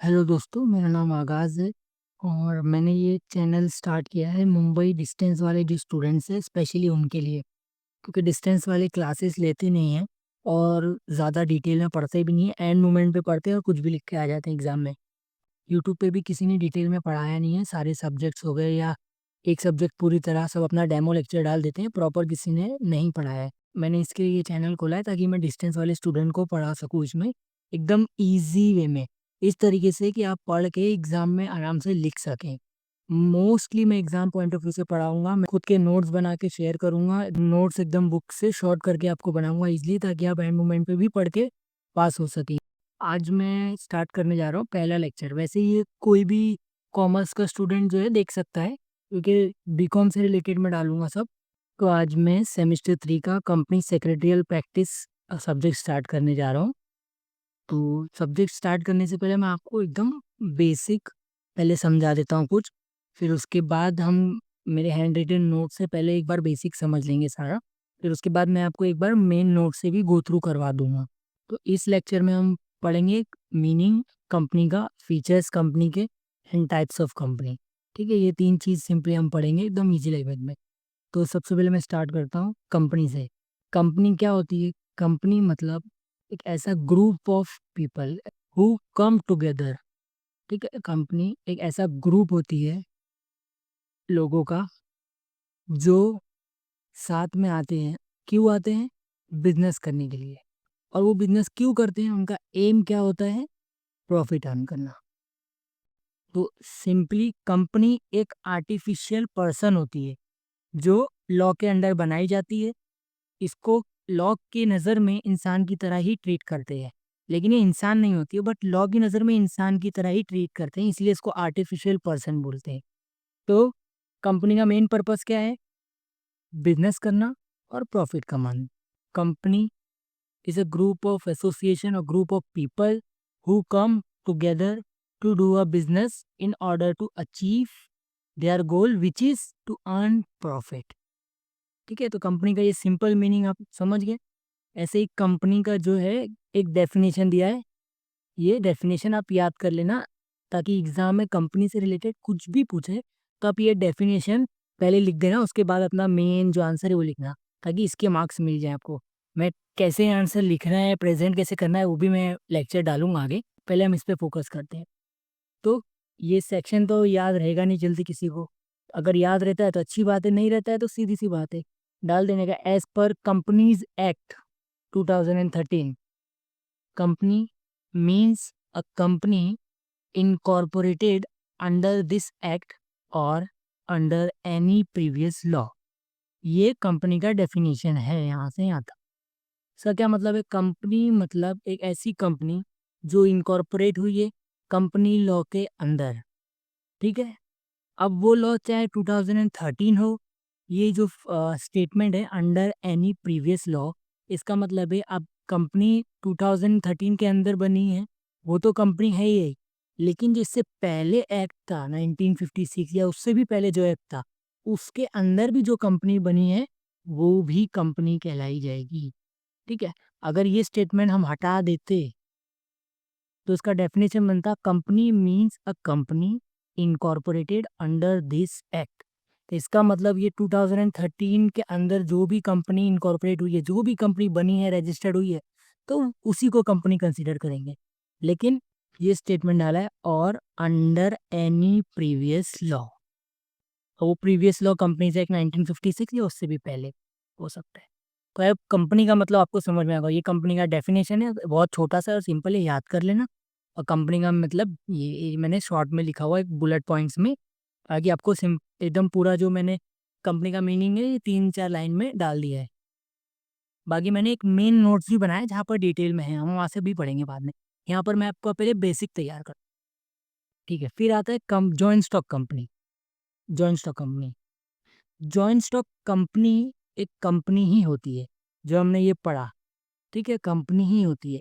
Hello दोस्तों, मेरा नाम आगाज़ है और मैंने ये चैनल स्टार्ट किया है मुंबई डिस्टेंस वाले जो स्टूडेंट्स हैं स्पेशली उनके लिए, क्योंकि डिस्टेंस वाले क्लासेस लेते नहीं हैं और ज़्यादा डिटेल में पढ़ते भी नहीं हैं, एंड मोमेंट पे पढ़ते हैं और कुछ भी लिख के आ जाते हैं एग्ज़ाम में। यूट्यूब पे भी किसी ने डिटेल में पढ़ाया नहीं है, सारे सब्जेक्ट्स हो गए या एक सब्जेक्ट पूरी तरह सब अपना डेमो लेक्चर डाल देते हैं, प्रॉपर किसी ने नहीं पढ़ाया है। मैंने इसके लिए ये चैनल खोला है ताकि मैं डिस्टेंस वाले स्टूडेंट को पढ़ा सकूँ इसमें एकदम ईज़ी वे में, इस तरीके से कि आप पढ़ के एग्ज़ाम में आराम से लिख सकें। मोस्टली मैं एग्ज़ाम पॉइंट ऑफ व्यू से पढ़ाऊँगा, मैं खुद के नोट्स बना के शेयर करूँगा, नोट्स एकदम बुक से शॉर्ट करके आपको बनाऊँगा ईज़िली ताकि आप एंड मोमेंट पे भी पढ़ के पास हो सकें। आज मैं स्टार्ट करने जा रहा हूँ पहला लेक्चर। वैसे ये कोई भी कॉमर्स का स्टूडेंट जो है देख सकता है, क्योंकि बीकॉम से रिलेटेड मैं डालूँगा सब। तो आज मैं सेमेस्टर 3 का company secretarial practice subject start करने जा रहा हूँ। तो सब्जेक्ट स्टार्ट करने से पहले मैं आपको एकदम बेसिक पहले समझा देता हूँ कुछ, फिर उसके बाद हम मेरे हैंड रिटन नोट से पहले एक बार बेसिक समझ लेंगे सारा, फिर उसके बाद मैं आपको एक बार मेन नोट से भी गो थ्रू करवा दूँगा। तो इस लेक्चर में हम पढ़ेंगे मीनिंग कंपनी का, फीचर्स कंपनी के एंड टाइप्स ऑफ कंपनी। ठीक है? ये 3 चीज़ सिंपली हम पढ़ेंगे एकदम ईज़ी लैंग्वेज में। तो सबसे पहले मैं स्टार्ट करता हूँ कंपनी से। कंपनी क्या होती है? कंपनी मतलब एक ऐसा group of people who come together. ठीक है? कंपनी एक ऐसा ग्रुप होती है लोगों का जो साथ में आते हैं। क्यों आते हैं? बिज़नेस करने के लिए। और वो बिज़नेस क्यों करते हैं? उनका एम क्या होता है? प्रॉफ़िट अर्न करना। तो सिंपली कंपनी एक आर्टिफ़िशियल पर्सन होती है, जो लॉ के अंडर बनाई जाती है। इसको लॉ की नज़र में इंसान की तरह ही ट्रीट करते हैं। लेकिन ये इंसान नहीं होती है, बट लॉ की नज़र में इंसान की तरह ही ट्रीट करते हैं, इसलिए इसको आर्टिफ़िशियल पर्सन बोलते हैं। तो कंपनी का मेन पर्पस क्या है? बिज़नेस करना और प्रॉफ़िट कमाना। Company is a group of association और group of people who come together to do a business in order to achieve their goal which is to earn profit. ठीक है? तो company का ये सिंपल मीनिंग आप समझ गए। ऐसे ही कंपनी का जो है एक डेफिनेशन दिया है, ये डेफिनेशन आप याद कर लेना ताकि एग्ज़ाम में कंपनी से रिलेटेड कुछ भी पूछे तो आप ये डेफिनेशन पहले लिख देना, उसके बाद अपना मेन जो आंसर है वो लिखना, ताकि इसके मार्क्स मिल जाएँ आपको। मैं कैसे आंसर लिखना है, प्रेज़ेंट कैसे करना है वो भी मैं लेक्चर डालूँगा आगे, पहले हम इस पे फ़ोकस करते हैं। तो ये सेक्शन तो याद रहेगा नहीं जल्दी किसी को, अगर याद रहता है तो अच्छी बात है, नहीं रहता है तो सीधी-सी बात है, डाल देने का as per companies act 2013। Company means a company incorporated under this act or under any previous law। ये कंपनी का डेफिनेशन है यहाँ से यहाँ तक। इसका क्या मतलब है? कंपनी मतलब एक ऐसी कंपनी जो इनकॉर्पोरेट हुई है कंपनी लॉ के अंदर। ठीक है? अब वो लॉ चाहे 2013 हो, ये जो स्टेटमेंट है अंडर एनी प्रीवियस लॉ, इसका मतलब है अब कंपनी 2013 के अंदर बनी है, वो तो कंपनी है ही है, लेकिन जिससे पहले एक्ट था 1956 या उससे भी पहले जो एक्ट था, उसके अंदर भी जो कंपनी बनी है, वो भी कंपनी कहलाई जाएगी। ठीक है? अगर ये स्टेटमेंट हम हटा देते तो इसका डेफिनेशन बनता company means a company incorporated under this act. तो इसका मतलब ये 2013 के अंदर जो भी कंपनी इनकॉर्पोरेट हुई है, जो भी कंपनी बनी है, रजिस्टर्ड हुई है, तो उसी को कंपनी कंसीडर करेंगे। लेकिन ये स्टेटमेंट डाला है और अंडर एनी प्रीवियस लॉ। वो प्रीवियस लॉ कंपनीज एक्ट 1956 या उससे भी पहले हो सकता है। तो अब कंपनी का मतलब आपको समझ में आएगा, ये कंपनी का डेफिनेशन है, बहुत छोटा सा और सिंपल है, याद कर लेना। और कंपनी का मतलब ये मैंने शॉर्ट में लिखा हुआ है बुलेट पॉइंट्स में, ताकि आपको एकदम पूरा जो मैंने कंपनी का मीनिंग है ये 3-4 लाइन में डाल दिया है। बाकी मैंने एक मेन नोट्स भी बनाया है जहाँ पर डिटेल में है, हम वहाँ से भी पढ़ेंगे बाद में। यहाँ पर मैं आपको पहले बेसिक तैयार कर, ठीक है? फिर आता है joint stock company. Joint stock company, joint stock company एक कंपनी ही होती है, जो हमने ये पढ़ा। ठीक है? कंपनी ही होती है।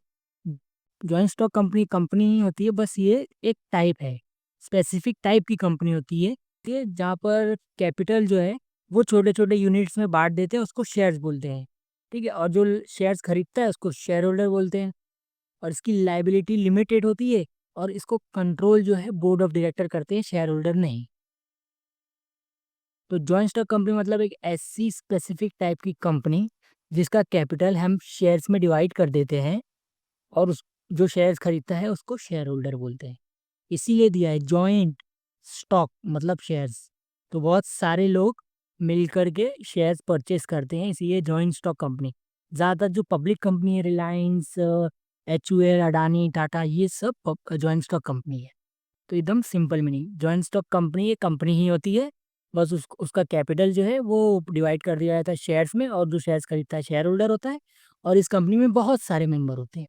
जॉइंट स्टॉक कंपनी कंपनी ही होती है, बस ये एक टाइप है, स्पेसिफिक टाइप की कंपनी होती है, ठीक है? जहाँ पर कैपिटल जो है वो छोटे-छोटे यूनिट्स में बाँट देते हैं, उसको शेयर्स बोलते हैं। ठीक है? और जो शेयर्स खरीदता है उसको शेयर होल्डर बोलते हैं। और इसकी लायबिलिटी लिमिटेड होती है, और इसको कंट्रोल जो है बोर्ड ऑफ डायरेक्टर करते हैं, शेयर होल्डर नहीं। तो जॉइंट स्टॉक कंपनी मतलब एक ऐसी स्पेसिफिक टाइप की कंपनी जिसका कैपिटल हम शेयर्स में डिवाइड कर देते हैं, और उस जो शेयर्स खरीदता है उसको शेयर होल्डर बोलते हैं। इसीलिए दिया है जॉइंट स्टॉक मतलब शेयर्स। तो बहुत सारे लोग मिलकर के शेयर्स परचेस करते हैं, इसीलिए जॉइंट स्टॉक कंपनी। ज़्यादातर जो पब्लिक कंपनी है, रिलायंस, HUL, अडानी, टाटा, ये सब जॉइंट स्टॉक कंपनी है। तो एकदम simple meaning, joint stock company एक कंपनी ही होती है, बस उसका कैपिटल जो है वो डिवाइड कर दिया जाता है शेयर्स में, और जो शेयर्स खरीदता है शेयर होल्डर होता है, और इस कंपनी में बहुत सारे मेंबर होते हैं।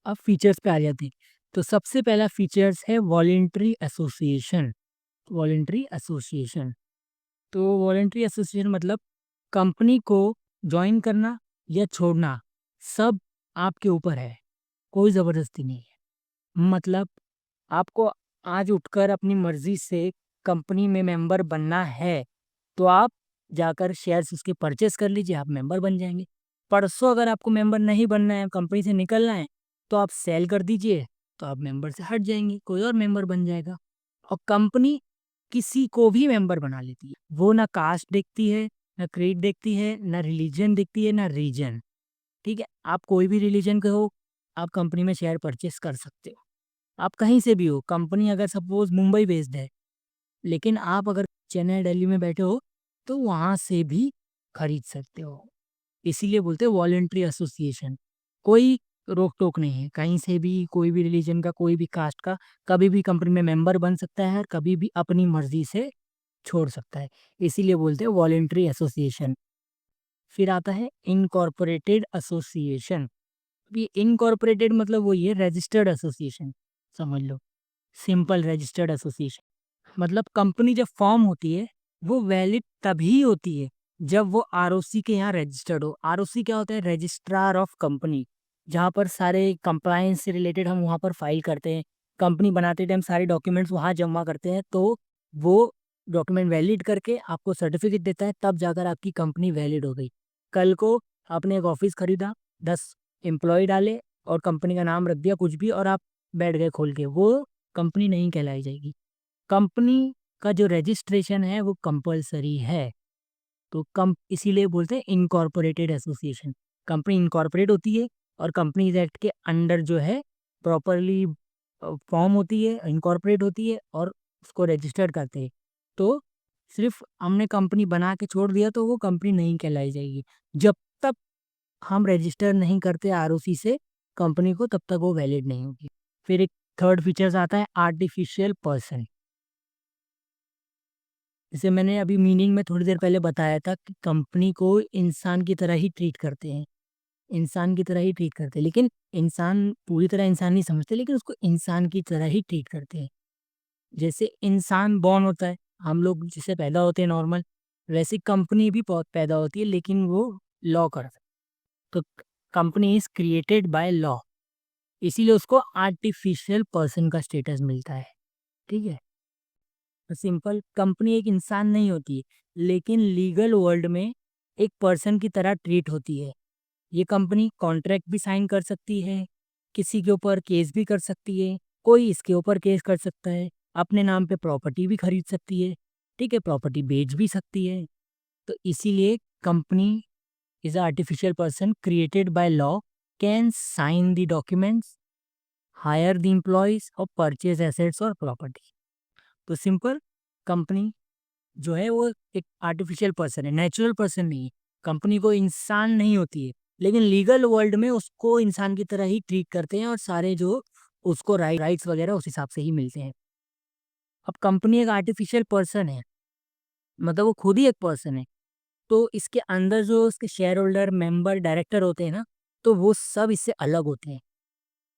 अब फीचर्स पे आ जाते हैं। तो सबसे पहला फीचर्स है वॉलेंट्री एसोसिएशन। वॉलेंट्री एसोसिएशन, तो वॉलेंट्री एसोसिएशन मतलब कंपनी को ज्वाइन करना या छोड़ना सब आपके ऊपर है, कोई ज़बरदस्ती नहीं है। मतलब आपको आज उठकर अपनी मर्जी से कंपनी में मेंबर बनना है, तो आप जाकर शेयर्स उसके परचेस कर लीजिए, आप मेंबर बन जाएंगे। परसों अगर आपको मेंबर नहीं बनना है, कंपनी से निकलना है, तो आप सेल कर दीजिए, तो आप मेंबर से हट जाएंगे, कोई और मेंबर बन जाएगा। और कंपनी किसी को भी मेंबर बना लेती है, वो ना कास्ट देखती है, ना क्रीड देखती है, ना रिलीजन देखती है, ना रीजन। ठीक है, आप कोई भी रिलीजन के हो, आप कंपनी में शेयर परचेस कर सकते हो। आप कहीं से भी हो, कंपनी अगर सपोज मुंबई बेस्ड है, लेकिन आप अगर चेन्नई दिल्ली में बैठे हो, तो वहाँ से भी खरीद सकते हो। इसीलिए बोलते हैं वॉलेंट्री एसोसिएशन। कोई रोक टोक नहीं है, कहीं से भी कोई भी रिलीजन का, कोई भी कास्ट का कभी भी कंपनी में मेंबर बन सकता है, और कभी भी अपनी मर्जी से छोड़ सकता है। इसीलिए बोलते हैं वॉलेंट्री एसोसिएशन। फिर आता है इनकॉर्पोरेटेड एसोसिएशन। ये इनकॉर्पोरेटेड मतलब वही है रजिस्टर्ड एसोसिएशन, समझ लो, सिंपल रजिस्टर्ड एसोसिएशन। मतलब कंपनी जब फॉर्म होती है, वो वैलिड तभी होती है जब वो आरओसी के यहाँ रजिस्टर्ड हो। आरओसी क्या होता है? रजिस्ट्रार ऑफ कंपनी, जहाँ पर सारे कंप्लायंस से रिलेटेड हम वहाँ पर फाइल करते हैं। कंपनी बनाते टाइम सारे डॉक्यूमेंट्स वहाँ जमा करते हैं, तो वो डॉक्यूमेंट वैलिड करके आपको सर्टिफिकेट देता है, तब जाकर आपकी कंपनी वैलिड हो गई। कल को आपने एक ऑफिस खरीदा, 10 एम्प्लॉय डाले और कंपनी का नाम रख दिया कुछ भी, और आप बैठ गए खोल के, वो कंपनी नहीं कहलाई जाएगी। कंपनी का जो रजिस्ट्रेशन है वो कंपलसरी है। तो कम इसीलिए बोलते हैं इनकॉर्पोरेटेड एसोसिएशन। कंपनी इनकॉर्पोरेट होती है, और कंपनीज एक्ट के अंडर जो है प्रॉपरली फॉर्म होती है, इनकॉर्पोरेट होती है, और उसको रजिस्टर्ड करते हैं। तो सिर्फ हमने कंपनी बना के छोड़ दिया तो वो कंपनी नहीं कहलाई जाएगी। जब तक हम रजिस्टर नहीं करते आरओसी से कंपनी को, तब तक वो वैलिड नहीं होगी। फिर एक थर्ड फीचर्स आता है आर्टिफिशियल पर्सन। जैसे मैंने अभी मीनिंग में थोड़ी देर पहले बताया था कि कंपनी को इंसान की तरह ही ट्रीट करते हैं, इंसान की तरह ही ट्रीट करते हैं, लेकिन इंसान पूरी तरह इंसान नहीं समझते, लेकिन उसको इंसान की तरह ही ट्रीट करते हैं। जैसे इंसान बॉर्न होता है, हम लोग जिसे पैदा होते हैं नॉर्मल, वैसे कंपनी भी बहुत पैदा होती है, लेकिन वो लॉ करता है। तो company is created by law, इसीलिए उसको आर्टिफिशियल पर्सन का स्टेटस मिलता है। ठीक है, सिंपल कंपनी एक इंसान नहीं होती, लेकिन लीगल वर्ल्ड में एक पर्सन की तरह ट्रीट होती है। ये कंपनी कॉन्ट्रैक्ट भी साइन कर सकती है, किसी के ऊपर केस भी कर सकती है, कोई इसके ऊपर केस कर सकता है, अपने नाम पे प्रॉपर्टी भी खरीद सकती है, ठीक है, प्रॉपर्टी बेच भी सकती है। तो इसीलिए company is artificial person created by law, can sign the documents, hire the employees और परचेज एसेट्स और प्रॉपर्टी। तो सिंपल, कंपनी जो है वो एक आर्टिफिशियल पर्सन है, नेचुरल पर्सन नहीं है। कंपनी को इंसान नहीं होती है, लेकिन लीगल वर्ल्ड में उसको इंसान की तरह ही ट्रीट करते हैं, और सारे जो उसको राइट्स वगैरह उस हिसाब से ही मिलते हैं। अब कंपनी एक आर्टिफिशियल पर्सन है, मतलब वो खुद ही एक पर्सन है, तो इसके अंदर जो उसके शेयर होल्डर, मेंबर, डायरेक्टर होते हैं ना, तो वो सब इससे अलग होते हैं।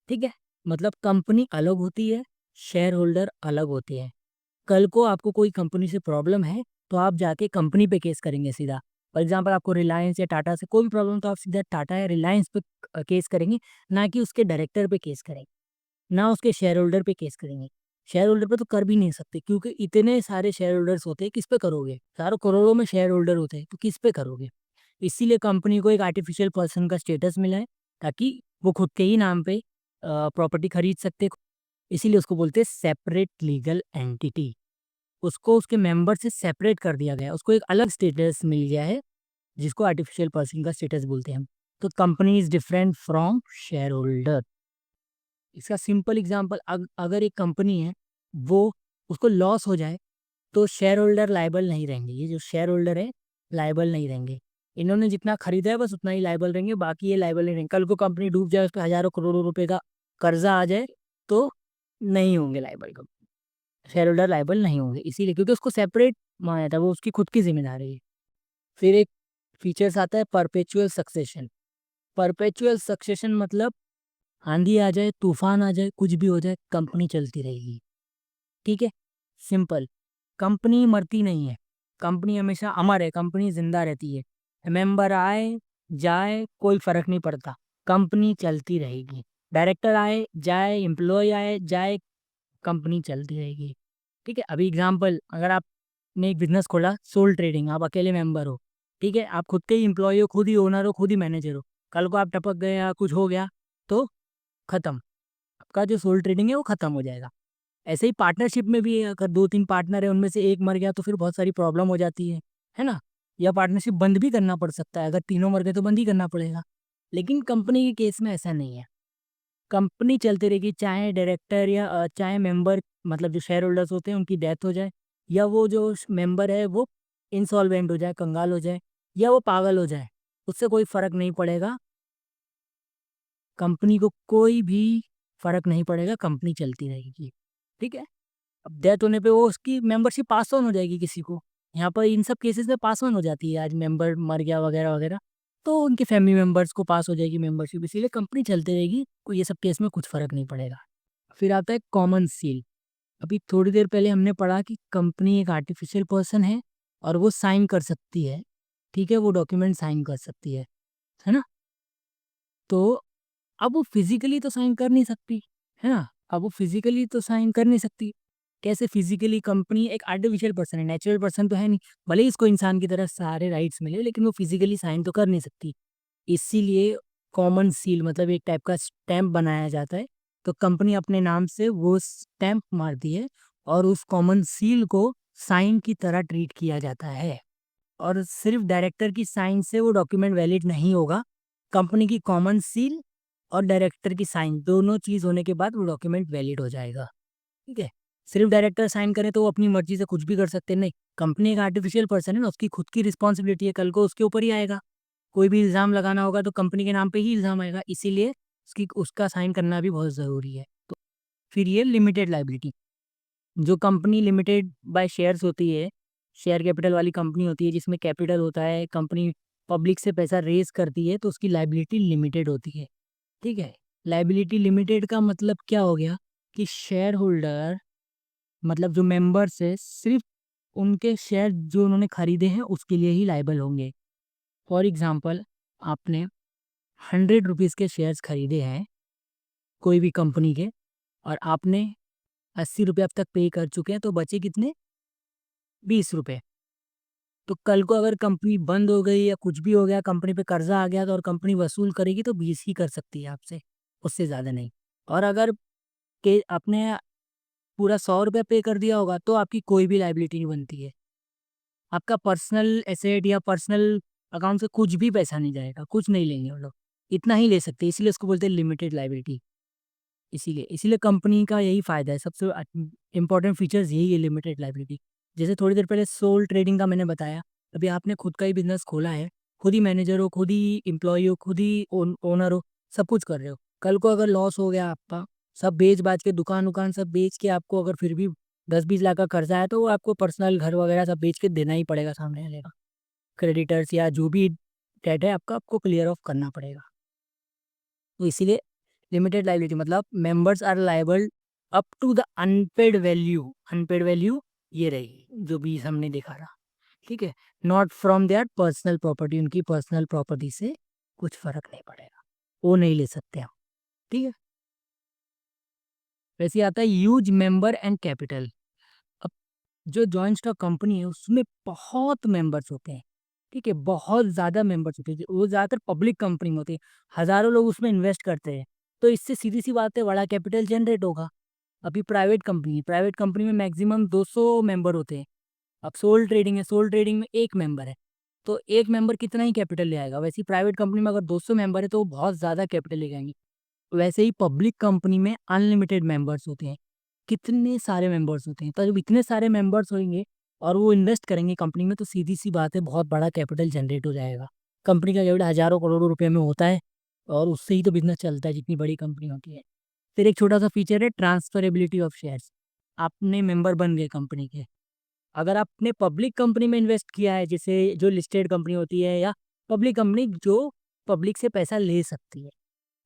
ठीक है, मतलब कंपनी अलग होती है, शेयर होल्डर अलग होते हैं। कल को आपको कोई कंपनी से प्रॉब्लम है, तो आप जाके कंपनी पे केस करेंगे सीधा। फॉर एग्जांपल आपको रिलायंस या टाटा से कोई भी प्रॉब्लम, तो आप सीधा टाटा या रिलायंस पे केस करेंगे, ना कि उसके डायरेक्टर पे केस करेंगे, ना उसके शेयर होल्डर पे केस करेंगे। शेयर होल्डर पे तो कर भी नहीं सकते, क्योंकि इतने सारे शेयर होल्डर्स होते हैं, किस पे करोगे? चारों करोड़ों में शेयर होल्डर होते हैं, तो किस पे करोगे? इसीलिए कंपनी को एक आर्टिफिशियल पर्सन का स्टेटस मिला है, ताकि वो खुद के ही नाम पे प्रॉपर्टी खरीद सकते, इसीलिए उसको बोलते हैं सेपरेट लीगल एंटिटी। उसको उसके मेंबर से सेपरेट कर दिया गया है, उसको एक अलग स्टेटस मिल गया है, जिसको आर्टिफिशियल पर्सन का स्टेटस बोलते हैं हम। तो company is different from share holder. इसका सिंपल एग्जांपल, अगर एक कंपनी है, वो उसको लॉस हो जाए तो शेयर होल्डर लायबल नहीं रहेंगे। ये जो शेयर होल्डर है लायबल नहीं रहेंगे। इन्होंने जितना खरीदा है बस उतना ही लायबल रहेंगे, बाकी ये लायबल नहीं रहेंगे। कल को कंपनी डूब जाए, उस पर हजारों करोड़ों रुपए का कर्जा आ जाए तो नहीं होंगे लायबल। शेयर होल्डर लायबल नहीं होंगे, इसीलिए क्योंकि उसको सेपरेट माना था, वो उसकी खुद की जिम्मेदारी है। फिर एक फीचर्स आता है परपेचुअल सक्सेशन। परपेचुअल सक्सेशन मतलब आंधी आ जाए, तूफान आ जाए, कुछ भी हो जाए, कंपनी चलती रहेगी। ठीक है, सिंपल। कंपनी मरती नहीं है, कंपनी हमेशा अमर है, कंपनी जिंदा रहती है। मेंबर आए जाए कोई फर्क नहीं पड़ता, कंपनी चलती रहेगी। डायरेक्टर आए जाए, एम्प्लॉय आए जाए, कंपनी चलती रहेगी। ठीक है, अभी एग्जांपल, अगर आपने एक बिजनेस खोला सोल ट्रेडिंग, आप अकेले मेंबर हो, ठीक है, आप खुद के ही एम्प्लॉय हो, खुद ही ओनर हो, खुद ही मैनेजर हो। कल को आप टपक गए या कुछ हो गया तो खत्म, आपका जो सोल ट्रेडिंग है वो खत्म हो जाएगा। ऐसे ही पार्टनरशिप में भी है, अगर दो तीन पार्टनर है, उनमें से एक मर गया तो फिर बहुत सारी प्रॉब्लम हो जाती है ना। या पार्टनरशिप बंद भी करना पड़ सकता है, अगर तीनों मर गए तो बंद ही करना पड़ेगा। लेकिन कंपनी के केस में ऐसा नहीं है, कंपनी चलती रहेगी, चाहे डायरेक्टर या चाहे मेंबर, मतलब जो शेयर होल्डर्स होते हैं उनकी डेथ हो जाए, या वो जो मेंबर है वो इंसॉल्वेंट हो जाए, कंगाल हो जाए, या वो पागल हो जाए, उससे कोई फर्क नहीं पड़ेगा। कंपनी को कोई भी फर्क नहीं पड़ेगा, कंपनी चलती रहेगी। ठीक है, अब डेथ होने पे वो उसकी मेंबरशिप पास ऑन हो जाएगी किसी को। यहाँ पर इन सब केसेस में पास ऑन हो जाती है, आज मेंबर मर गया वगैरह वगैरह, तो उनके फैमिली मेंबर्स को पास हो जाएगी मेंबरशिप, इसीलिए कंपनी चलती रहेगी, कोई ये सब केस में कुछ फर्क नहीं पड़ेगा। फिर आता है कॉमन सील। अभी थोड़ी देर पहले हमने पढ़ा कि कंपनी एक आर्टिफिशियल पर्सन है और वो साइन कर सकती है। ठीक है, वो डॉक्यूमेंट साइन कर सकती है ना। तो अब वो फिजिकली तो साइन कर नहीं सकती, है ना। अब वो फिजिकली तो साइन कर नहीं सकती। कैसे फिजिकली? कंपनी एक आर्टिफिशियल पर्सन है, नेचुरल पर्सन तो है नहीं। भले ही इसको इंसान की तरह सारे राइट्स मिले, लेकिन वो फिजिकली साइन तो कर नहीं सकती। इसीलिए कॉमन सील मतलब एक टाइप का स्टैंप बनाया जाता है। तो कंपनी अपने नाम से वो स्टैंप मारती है और उस कॉमन सील को साइन की तरह ट्रीट किया जाता है। और सिर्फ डायरेक्टर की साइन से वो डॉक्यूमेंट वैलिड नहीं होगा। कंपनी की कॉमन सील और डायरेक्टर की साइन दोनों चीज होने के बाद वो डॉक्यूमेंट वैलिड हो जाएगा। ठीक है, सिर्फ डायरेक्टर साइन करे तो वो अपनी मर्जी से कुछ भी कर सकते हैं, नहीं। कंपनी एक आर्टिफिशियल पर्सन है ना, उसकी खुद की रिस्पॉन्सिबिलिटी है, कल को उसके ऊपर ही आएगा। कोई भी इल्जाम लगाना होगा तो कंपनी के नाम पे ही इल्जाम आएगा, इसीलिए उसका साइन करना भी बहुत ज़रूरी है। तो फिर ये लिमिटेड लाइबिलिटी, जो कंपनी लिमिटेड बाय शेयर्स होती है, शेयर कैपिटल वाली कंपनी होती है, जिसमें कैपिटल होता है, कंपनी पब्लिक से पैसा रेज करती है, तो उसकी लाइबिलिटी लिमिटेड होती है। ठीक है, लाइबिलिटी लिमिटेड का मतलब क्या हो गया कि शेयर होल्डर मतलब जो मेंबर्स है, सिर्फ उनके शेयर जो उन्होंने खरीदे हैं उसके लिए ही लाइबल होंगे। फॉर एग्जाम्पल, आपने 100 रुपीज़ के शेयर्स खरीदे हैं कोई भी कंपनी के, और आपने 80 रुपये अब तक पे कर चुके हैं, तो बचे कितने? 20 रुपये। तो कल को अगर कंपनी बंद हो गई या कुछ भी हो गया, कंपनी पे कर्जा आ गया, तो और कंपनी वसूल करेगी तो 20 ही कर सकती है आपसे, उससे ज़्यादा नहीं। और अगर के आपने पूरा 100 रुपये पे कर दिया होगा तो आपकी कोई भी लाइबिलिटी नहीं बनती है। आपका पर्सनल एसेट या पर्सनल अकाउंट से कुछ भी पैसा नहीं जाएगा, कुछ नहीं लेंगे वो लोग, इतना ही ले सकते हैं, इसीलिए उसको बोलते हैं लिमिटेड लाइबिलिटी। इसीलिए इसीलिए कंपनी का यही फ़ायदा है, सबसे इम्पोर्टेंट फीचर्स यही है, लिमिटेड लायबिलिटी। जैसे थोड़ी देर पहले सोल ट्रेडिंग का मैंने बताया, अभी आपने खुद का ही बिज़नेस खोला है, खुद ही मैनेजर हो, खुद ही एम्प्लॉयी हो, खुद ही ओनर हो, सब कुछ कर रहे हो। कल को अगर लॉस हो गया आपका, सब बेच-बाच के दुकान-वुकान सब बेच के आपको अगर फिर भी 10-20 लाख का कर्जा है, तो वो आपको पर्सनल घर वगैरह सब बेच के देना ही पड़ेगा सामने वाले का। क्रेडिटर्स या जो भी डेट है आपका, आपको क्लियर ऑफ करना पड़ेगा। तो इसीलिए लिमिटेड लायबिलिटी मतलब members are liable up to the unpaid value. Unpaid value ये रही जो भी हमने देखा था। ठीक है, not from their personal property, उनकी पर्सनल प्रॉपर्टी से कुछ फर्क नहीं पड़ेगा, वो नहीं ले सकते हम। ठीक है, वैसे आता है यूज मेंबर एंड कैपिटल। अब जो जॉइंट स्टॉक कंपनी है उसमें बहुत मेंबर्स होते हैं। ठीक है, बहुत ज़्यादा मेंबर्स होते हैं, वो ज़्यादातर पब्लिक कंपनी में होती है, हज़ारों लोग उसमें इन्वेस्ट करते हैं। तो इससे सीधी सी बात है, बड़ा कैपिटल जनरेट होगा। अभी प्राइवेट कंपनी में मैक्सिमम 200 मेंबर होते हैं। अब सोल ट्रेडिंग है, सोल ट्रेडिंग में एक मेंबर है, तो एक मेंबर कितना ही कैपिटल ले आएगा। वैसे ही प्राइवेट कंपनी में अगर 200 मेंबर है तो वो बहुत ज़्यादा कैपिटल ले जाएंगे। वैसे ही पब्लिक कंपनी में अनलिमिटेड मेंबर्स होते हैं, कितने सारे मेंबर्स होते हैं। तो जब इतने सारे मेंबर्स होंगे और वो इन्वेस्ट करेंगे कंपनी में, तो सीधी सी बात है बहुत बड़ा कैपिटल जनरेट हो जाएगा। कंपनी का कैपिटल हजारों करोड़ों रुपए में होता है, और उससे ही तो बिजनेस चलता है जितनी बड़ी कंपनी होती है। फिर एक छोटा सा फीचर है ट्रांसफरेबिलिटी ऑफ शेयर्स। आपने मेंबर बन गए कंपनी के, अगर आपने पब्लिक कंपनी में इन्वेस्ट किया है, जैसे जो लिस्टेड कंपनी होती है, या पब्लिक कंपनी जो पब्लिक से पैसा ले सकती है,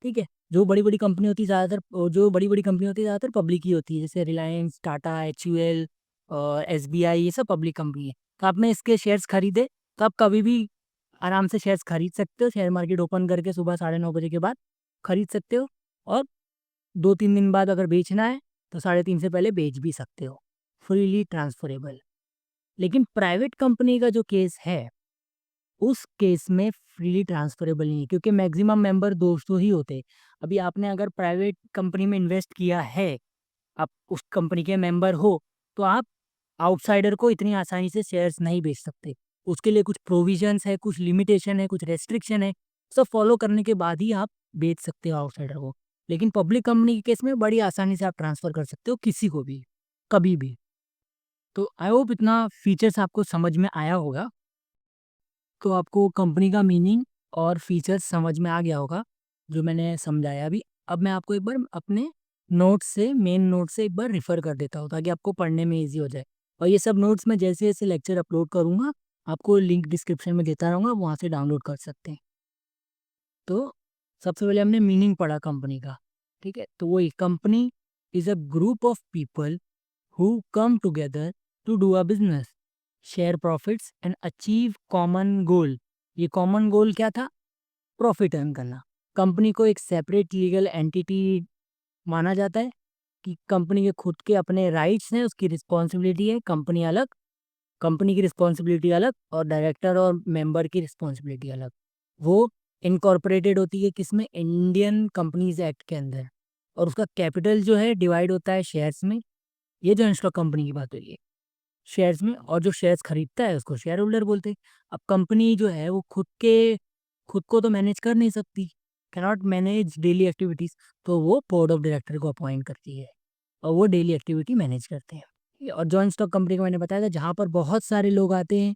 ठीक है। जो बड़ी बड़ी कंपनी होती है ज़्यादातर, जो बड़ी बड़ी कंपनी होती है ज़्यादातर पब्लिक ही होती है, जैसे रिलायंस, टाटा, HUL और SBI, ये सब पब्लिक कंपनी है। तो आपने इसके शेयर्स खरीदे, तो आप कभी भी आराम से शेयर्स खरीद सकते हो। शेयर मार्केट ओपन करके सुबह 9:30 बजे के बाद खरीद सकते हो, और 2-3 दिन बाद अगर बेचना है तो 3:30 से पहले बेच भी सकते हो, फ्रीली ट्रांसफरेबल। लेकिन प्राइवेट कंपनी का जो केस है, उस केस में फ्रीली ट्रांसफरेबल नहीं है, क्योंकि मैक्सिमम मेंबर 200 ही होते हैं। अभी आपने अगर प्राइवेट कंपनी में इन्वेस्ट किया है, आप उस कंपनी के मेंबर हो, तो आप आउटसाइडर को इतनी आसानी से शेयर्स नहीं बेच सकते। उसके लिए कुछ प्रोविजंस है, कुछ लिमिटेशन है, कुछ रेस्ट्रिक्शन है, सब फॉलो करने के बाद ही आप बेच सकते हो आउटसाइडर को। लेकिन पब्लिक कंपनी के केस में बड़ी आसानी से आप ट्रांसफर कर सकते हो किसी को भी, कभी भी। तो आई होप इतना फीचर्स आपको समझ में आया होगा। तो आपको कंपनी का मीनिंग और फीचर्स समझ में आ गया होगा, जो मैंने समझाया अभी। अब मैं आपको एक बार अपने नोट्स से, मेन नोट से एक बार रिफ़र कर देता हूँ, ताकि आपको पढ़ने में ईज़ी हो जाए। और ये सब नोट्स मैं जैसे-जैसे लेक्चर अपलोड करूँगा, आपको लिंक डिस्क्रिप्शन में देता रहूँगा, वहाँ से डाउनलोड कर सकते हैं। तो सबसे पहले हमने मीनिंग पढ़ा कंपनी का, ठीक है? तो वही, company is a group of people who come together to do a business, share profits and achieve common goal। ये कॉमन गोल क्या था? प्रॉफिट अर्न करना। कंपनी को एक सेपरेट लीगल एंटिटी माना जाता है, कि कंपनी के खुद के अपने राइट्स हैं, उसकी रिस्पॉन्सिबिलिटी है, कंपनी अलग, कंपनी की रिस्पॉन्सिबिलिटी अलग, और डायरेक्टर और मेंबर की रिस्पॉन्सिबिलिटी अलग। वो इनकॉर्पोरेटेड होती है किसमें? इंडियन कंपनीज एक्ट के अंदर, और उसका कैपिटल जो है डिवाइड होता है शेयर्स में। ये जो स्टॉक कंपनी की बात हुई है, शेयर्स में, और जो शेयर्स खरीदता है उसको शेयर होल्डर बोलते हैं। अब कंपनी जो है वो खुद को तो मैनेज कर नहीं सकती, can not manage daily activities, तो वो बोर्ड ऑफ डायरेक्टर को अपॉइंट करती है, और वो डेली एक्टिविटी मैनेज करते हैं। और जॉइंट स्टॉक कंपनी का मैंने बताया था, जहाँ पर बहुत सारे लोग आते हैं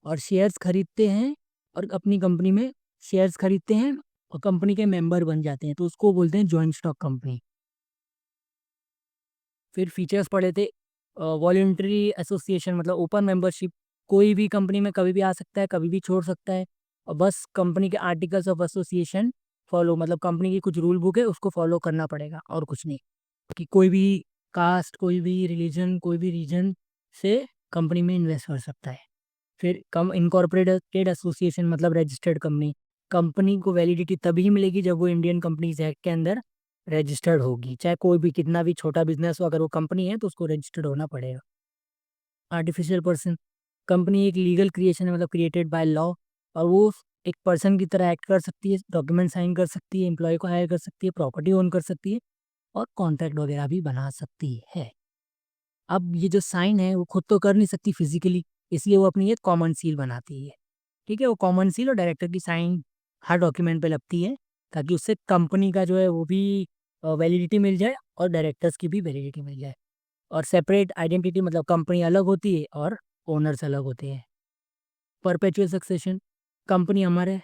और शेयर्स खरीदते हैं, और अपनी कंपनी में शेयर्स खरीदते हैं और कंपनी के मेंबर बन जाते हैं, तो उसको बोलते हैं जॉइंट स्टॉक कंपनी। फिर फीचर्स पढ़े थे, वॉलंटरी एसोसिएशन मतलब ओपन मेंबरशिप, कोई भी कंपनी में कभी भी आ सकता है, कभी भी छोड़ सकता है, और बस कंपनी के आर्टिकल्स ऑफ एसोसिएशन फॉलो, मतलब कंपनी की कुछ रूल बुक है उसको फॉलो करना पड़ेगा, और कुछ नहीं। कि कोई भी कास्ट, कोई भी रिलीजन, कोई भी रीजन से कंपनी में इन्वेस्ट कर सकता है। फिर कम इनकॉर्पोरेटेड एसोसिएशन मतलब रजिस्टर्ड कंपनी, कंपनी को वैलिडिटी तभी मिलेगी जब वो इंडियन कंपनीज एक्ट के अंदर रजिस्टर्ड होगी। चाहे कोई भी कितना भी छोटा बिजनेस हो, अगर वो कंपनी है तो उसको रजिस्टर्ड होना पड़ेगा। आर्टिफिशियल पर्सन, कंपनी एक लीगल क्रिएशन है, मतलब क्रिएटेड बाय लॉ, और वो एक पर्सन की तरह एक्ट कर सकती है, डॉक्यूमेंट साइन कर सकती है, एम्प्लॉय को हायर कर सकती है, प्रॉपर्टी ओन कर सकती है, और कॉन्ट्रैक्ट वगैरह भी बना सकती है। अब ये जो साइन है वो खुद तो कर नहीं सकती फिजिकली, इसलिए वो अपनी एक कॉमन सील बनाती है, ठीक है। वो कॉमन सील और डायरेक्टर की साइन हर डॉक्यूमेंट पे लगती है, ताकि उससे कंपनी का जो है वो भी वैलिडिटी मिल जाए, और डायरेक्टर्स की भी वैलिडिटी मिल जाए। और सेपरेट आइडेंटिटी, मतलब कंपनी अलग होती है और ओनर्स अलग होते हैं। परपेचुअल सक्सेशन, कंपनी अमर है,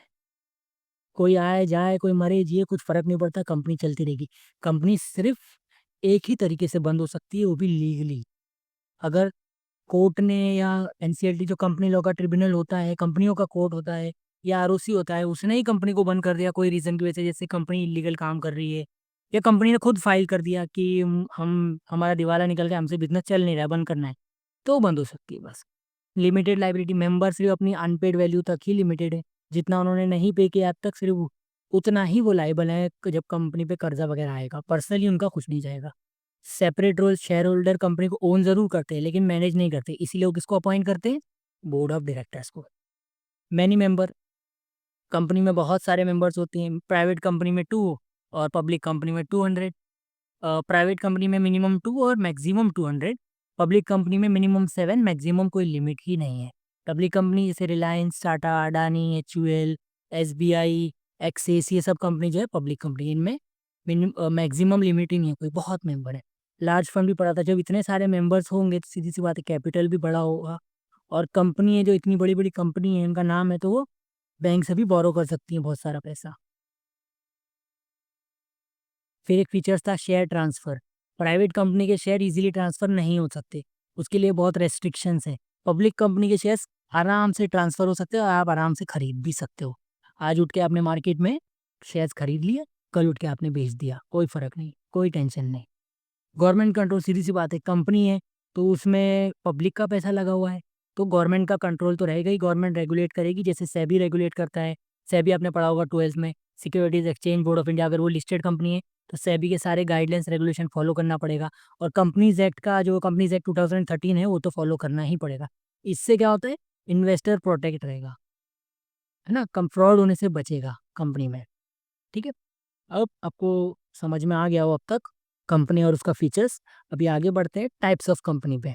कोई आए जाए, कोई मरे जिए, कुछ फर्क नहीं पड़ता, कंपनी चलती रहेगी। कंपनी सिर्फ एक ही तरीके से बंद हो सकती है, वो भी लीगली। अगर कोर्ट ने, या एनसीएलटी जो कंपनी लॉ का ट्रिब्यूनल होता है, कंपनियों का कोर्ट होता है, या आरओसी होता है, उसने ही कंपनी को बंद कर दिया कोई रीज़न की वजह से, जैसे कंपनी इलीगल काम कर रही है, या कंपनी ने खुद फाइल कर दिया कि हम हमारा दिवाला निकल गया, हमसे बिजनेस चल नहीं रहा है, बंद करना है, तो बंद हो सकती है बस। लिमिटेड लाइबिलिटी, मेंबर सिर्फ अपनी अनपेड वैल्यू तक ही लिमिटेड है, जितना उन्होंने नहीं पे किया अब तक, सिर्फ उतना ही वो लाइबल है जब कंपनी पे कर्जा वगैरह आएगा, पर्सनली उनका कुछ नहीं जाएगा। Separate role, share holder company को ओन जरूर करते हैं लेकिन मैनेज नहीं करते, इसीलिए वो किसको अपॉइंट करते हैं? बोर्ड ऑफ डायरेक्टर्स को। मैनी मेंबर, कंपनी में बहुत सारे मेंबर्स होते हैं, प्राइवेट कंपनी में 2 और पब्लिक कंपनी में 200। प्राइवेट कंपनी में मिनिमम 2 और मैक्सिमम 200, पब्लिक कंपनी में मिनिमम 7, मैक्सिमम कोई लिमिट ही नहीं है। पब्लिक कंपनी जैसे Reliance, Tata, Adani, HUL, SBI, axis, ये सब कंपनी जो है पब्लिक कंपनी, इनमें मैक्सिमम लिमिट ही नहीं है, कोई बहुत मेंबर है। लार्ज फंड भी पड़ा था, जब इतने सारे मेंबर्स होंगे तो सीधी सी बात है कैपिटल भी बड़ा होगा, और कंपनी है जो इतनी बड़ी बड़ी कंपनी है, इनका नाम है, तो वो बैंक से भी बोरो कर सकती है बहुत सारा पैसा। फिर एक फीचर्स था शेयर ट्रांसफ़र। प्राइवेट कंपनी के शेयर इजीली ट्रांसफ़र नहीं हो सकते, उसके लिए बहुत रेस्ट्रिक्शंस हैं। पब्लिक कंपनी के शेयर्स आराम से ट्रांसफ़र हो सकते हो और आप आराम से खरीद भी सकते हो। आज उठ के आपने मार्केट में शेयर्स खरीद लिए, कल उठ के आपने बेच दिया, कोई फ़र्क नहीं, कोई टेंशन नहीं। गवर्नमेंट कंट्रोल, सीधी सी बात है, कंपनी है तो उसमें पब्लिक का पैसा लगा हुआ है, तो गवर्नमेंट का कंट्रोल तो रहेगा ही, गवर्नमेंट रेगुलेट करेगी, जैसे सेबी रेगुलेट करता है। सेबी आपने पढ़ा होगा 12th में, securities exchange board of India, अगर वो लिस्टेड कंपनी है तो सेबी के सारे गाइडलाइंस रेगुलेशन फॉलो करना पड़ेगा, और कंपनीज एक्ट का, जो कंपनीज एक्ट 2013 है, वो तो फॉलो करना ही पड़ेगा। इससे क्या होता है, इन्वेस्टर प्रोटेक्ट रहेगा, है ना, कम फ्रॉड होने से बचेगा कंपनी में। ठीक है, अब आपको समझ में आ गया हो अब तक कंपनी और उसका फीचर्स। अभी आगे बढ़ते हैं टाइप्स ऑफ कंपनी पे।